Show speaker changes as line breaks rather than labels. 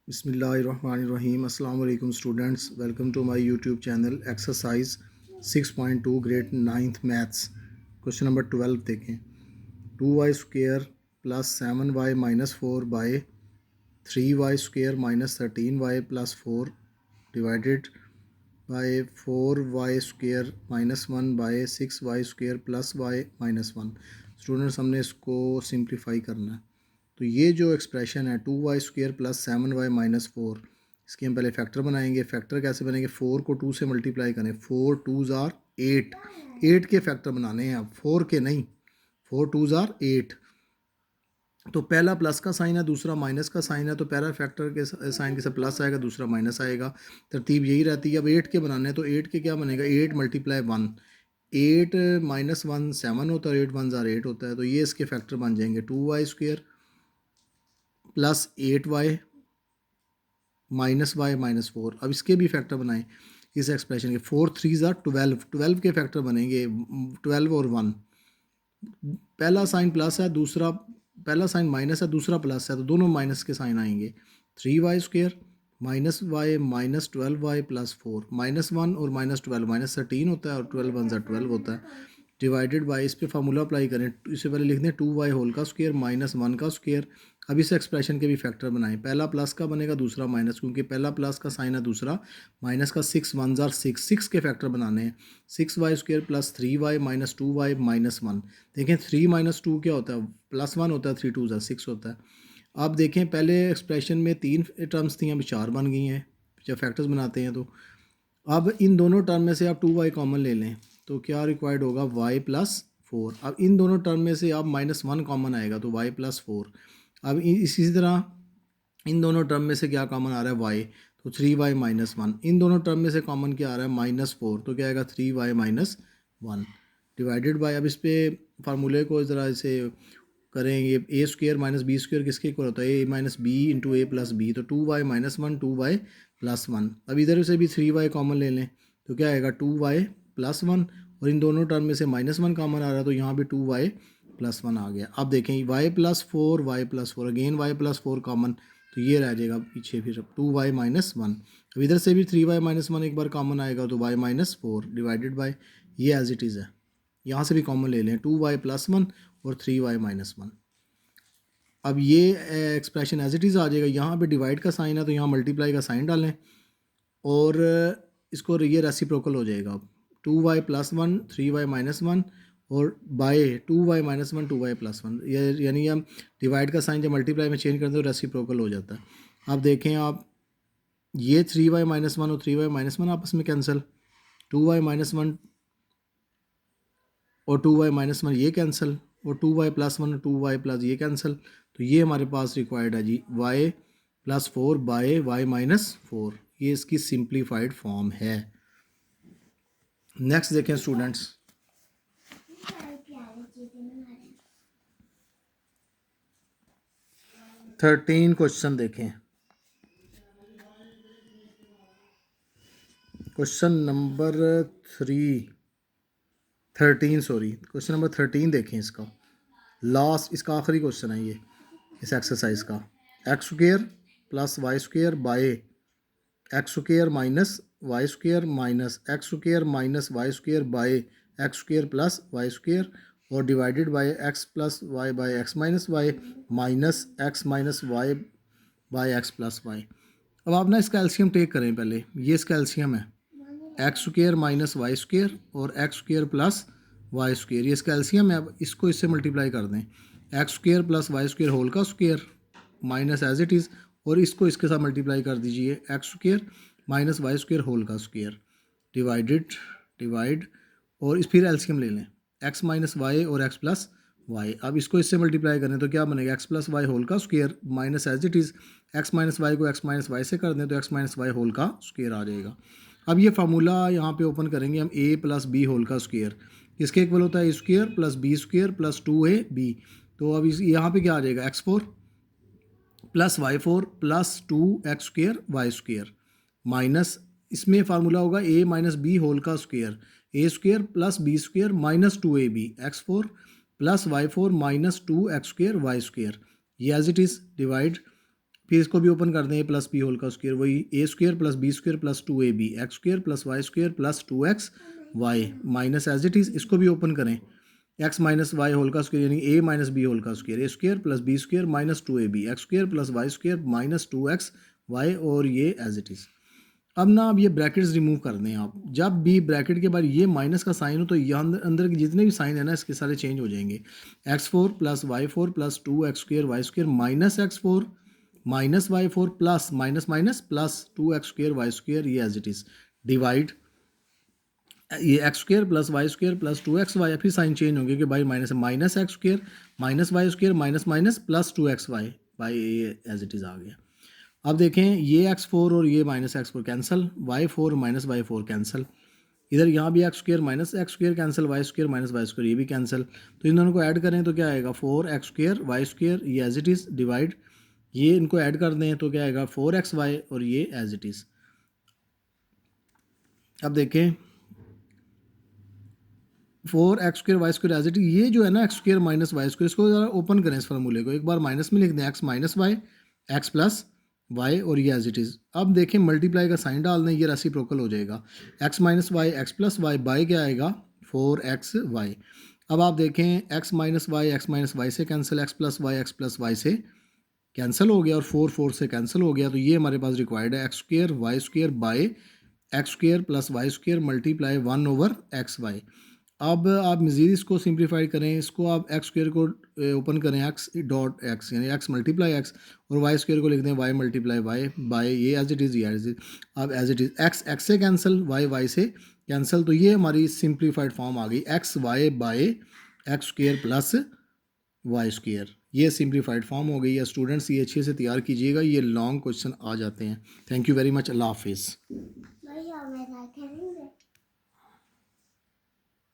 बिस्मिल्लाहिर्रहमानिर्रहीम। अस्सलाम वालेकुम students, welcome to my YouTube channel. Exercise 6.2 grade 9th maths question number 12 देखें। 2y square plus 7y minus 4 by 3y square minus 13y plus 4 divided by 4y square minus 1 by 6y square plus y minus 1। Students, हमने इसको simplify करना है। तो ये जो expression है 2y square plus 7y minus 4, इसके हम पहले फैक्टर बनाएंगे। फैक्टर कैसे बनेंगे? 4 को 2 से मल्टीप्लाई करें, 4 2 ज़ार 8, 8 के फैक्टर बनाने हैं, अब 4 के नहीं। 4 2 ज़ार 8। तो पहला प्लस का साइन है, दूसरा माइनस का साइन है, तो पहला फैक्टर के साइन के साथ प्लस आएगा, दूसरा माइनस आएगा। तरतीब यही रहती है। अब 8 के बनाने हैं तो 8 के क्या बनेगा? 8 मल्टीप्लाई 1, 8 माइनस 1 7 होता है, 8 1 ज़ार 8 होता है। तो ये इसके फैक्टर बन जाएंगे 2y square plus 8y minus y minus 4। अब इसके भी फैक्टर बनाएं इस एक्सप्रेशन के। 4 3 ज़ार 12, 12 के फैक्टर बनेंगे 12 और 1। पहला साइन प्लस है, दूसरा पहला साइन माइनस है, दूसरा प्लस है, तो दोनों माइनस के साइन आएंगे। 3y square minus y minus 12y plus 4, minus 1 और माइनस 12 माइनस 13 होता है, और 12 1 ज़ार 12 होता है। डिवाइडेड बाई, इस पे फार्मूला अप्लाई करें। इससे पहले लिख दें 2y होल का स्क्वायर माइनस 1 का स्क्वायर। अब इस एक्सप्रेशन के भी फैक्टर बनाएं। पहला प्लस का बनेगा, दूसरा माइनस, क्योंकि पहला प्लस का साइन है, दूसरा माइनस का। 6 1 ज़ार 6, 6 के फैक्टर बनाने हैं। 6y square plus 3y minus 2y minus 1। देखें 3 माइनस 2 क्या होता है? प्लस 1 होता है। 3 2 ज़ार 6 होता है। अब देखें पहले एक्सप्रेशन में 3 टर्म्स थी, अभी 4 बन गई हैं जब फैक्टर्स बनाते हैं। तो अब इन दोनों टर्म में से आप 2y कॉमन ले लें, तो क्या रिक्वायर्ड होगा? y plus 4। अब इन दोनों टर्म में से आप माइनस 1 कॉमन आएगा, तो y प्लस 4। अब इसी तरह इन दोनों टर्म में से क्या कॉमन आ रहा है? y, तो 3y माइनस 1। इन दोनों टर्म में से कॉमन क्या आ रहा है? माइनस 4, तो क्या आएगा? 3y minus 1 divided by. अब इस पे फार्मूले को ज़रा इसे करेंगे। ए स्क्वेयर माइनस बी स्क्वेयर किसके इक्वल होता है? ए माइनस बी इंटू ए प्लस बी। तो 2y माइनस 1 2y प्लस 1। अब इधर से भी 3y कॉमन ले लें, तो क्या आएगा? 2y plus 1। और इन दोनों टर्म में से माइनस 1 कॉमन आ रहा है, तो यहाँ भी 2y प्लस 1 आ गया। अब देखें y plus 4 y plus 4, again y plus 4 common, तो ये रह जाएगा पीछे फिर 2y माइनस 1। अब इधर से भी 3y माइनस 1 एक बार कॉमन आएगा, तो y माइनस 4 डिवाइडेड बाई, ये एज इट इज़ है। यहाँ से भी कॉमन ले लें, 2y प्लस 1 और 3y माइनस 1। अब ये एक्सप्रेशन एज इट इज़ आ जाएगा। यहाँ पे डिवाइड का साइन है, तो यहाँ मल्टीप्लाई का साइन डालें, और इसको ये रेसिप्रोकल हो जाएगा। 2y प्लस 1 3y माइनस 1, और bye 2y minus 1 2y plus 1। ये यानी हम डिवाइड का साइन जब मल्टीप्लाई में चेंज करते हैं तो रेसिप्रोकल हो जाता है। अब देखें आप, ये 3y माइनस 1 और 3y माइनस 1 आपस में कैंसिल, 2y माइनस 1 और 2y माइनस 1 ये कैंसिल, और 2y प्लस 1 और 2y प्लस ये कैंसिल। तो ये हमारे पास रिक्वायर्ड है जी y plus 4 by y minus 4। ये इसकी सिंप्लीफाइड फॉर्म है। नेक्स्ट देखें स्टूडेंट्स, 13 क्वेश्चन देखें। क्वेश्चन नंबर क्वेश्चन नंबर 13 देखें। इसका लास्ट, इसका आखिरी क्वेश्चन है ये इस एक्सरसाइज का। X square plus y square by x square minus y square minus x square minus y square by x square plus y square, और divided by x plus y by x minus y minus x minus y by x plus y. अब आप ना इसका LCM take करें पहले। ये इसका LCM है x square minus y square और x square plus y square, ये इसका एलसीएम है। अब इसको इससे मल्टीप्लाई कर दें, x square plus y square whole का square minus as it is, और इसको इसके साथ मल्टीप्लाई कर दीजिए, x square minus y square whole का स्क्वेयर डिवाइड, और इस फिर एलसीएम ले लें, एक्स माइनस वाई और एक्स प्लस वाई। अब इसको इससे मल्टीप्लाई करें तो क्या बनेगा? एक्स प्लस वाई होल का square minus as it is, x minus y को एक्स माइनस वाई से कर दें तो एक्स माइनस वाई होल का स्क्वेयर आ जाएगा। अब ये फार्मूला यहाँ पे ओपन करेंगे हम, ए प्लस बी होल का स्क्वेयर किसके इक्वल होता है? A square plus b square plus 2ab। तो अब इस यहाँ पे क्या आ जाएगा? x4 plus y4 plus 2x square y square minus, इसमें फार्मूला होगा a माइनस बी होल का square, a square plus b square minus 2ab, x4 plus y4 minus 2x square y square. ये एज इट इज़ डिवाइड, फिर इसको भी open कर दें a plus b whole का स्क्वायर, वही a square plus b square plus 2ab x square plus y square plus 2x y minus as it is. इसको भी ओपन करें एक्स माइनस वाई होल का स्क्वायर यानी a minus b whole का square, a square plus b square minus 2ab x square plus y square minus 2x y और ये as it is. अब ना अब ये ब्रैकेट्स रिमूव कर दें आप, जब भी ब्रैकेट के बाद ये माइनस का साइन हो तो यहाँ अंदर के जितने भी साइन है ना इसके सारे चेंज हो जाएंगे। x4 plus y 4 plus 2x square y square minus x4 minus y 4 plus minus minus plus 2x square y square ये एज इट इज़ डिवाइड ये x square plus y square plus 2x y, फिर sign change होंगे कि भाई minus x square minus y square minus minus plus 2x y by ये as it is आ गया। अब देखें ये x4 और ये minus x4 cancel, y4 minus y4 cancel, इधर यहाँ भी x square minus x square cancel, y square minus y square ये भी कैंसिल। तो इन दोनों को ऐड करें तो क्या आएगा 4x स्क्वायर वाई स्क्वायर ये एज इट इज़ डिवाइड ये इनको ऐड कर दें तो क्या आएगा 4xy और ये एज इट इज़। अब देखें 4x square y square as it is, ये जो है ना x square minus y square इसको ज़रा ओपन करें इस फार्मूले को, एक बार माइनस में लिख दें x minus y x plus y और ये एज इट इज़। अब देखें मल्टीप्लाई का साइन डाल दें, ये रेसिप्रोकल हो जाएगा x minus y x plus y by क्या आएगा 4xy। अब आप देखें एक्स माइनस वाई से कैंसिल, एक्स प्लस वाई से कैंसिल हो गया और 4 से कैंसिल हो गया। तो ये हमारे पास रिक्वायर्ड है x square y square by x square plus y square multiply 1/xy। अब आप मज़ीद इसको सिंप्लीफाई करें, इसको आप एक्स स्क्वायर को ओपन करें एक्स डॉट एक्स यानी एक्स मल्टीप्लाई एक्स और वाई स्क्वायर को लिख दें वाई मल्टीप्लाई वाई बाई ये एज इट इज़ ये एज इट। अब as it is x x से कैंसिल वाई से कैंसिल, तो ये हमारी सिंप्लीफाइड फॉर्म आ गई x y by x square plus y square. ये सिंप्लीफाइड फॉर्म हो गई है। स्टूडेंट्स ये अच्छे से तैयार कीजिएगा, ये लॉन्ग क्वेश्चन आ जाते हैं। थैंक यू वेरी मच, अल्लाह हाफिज़।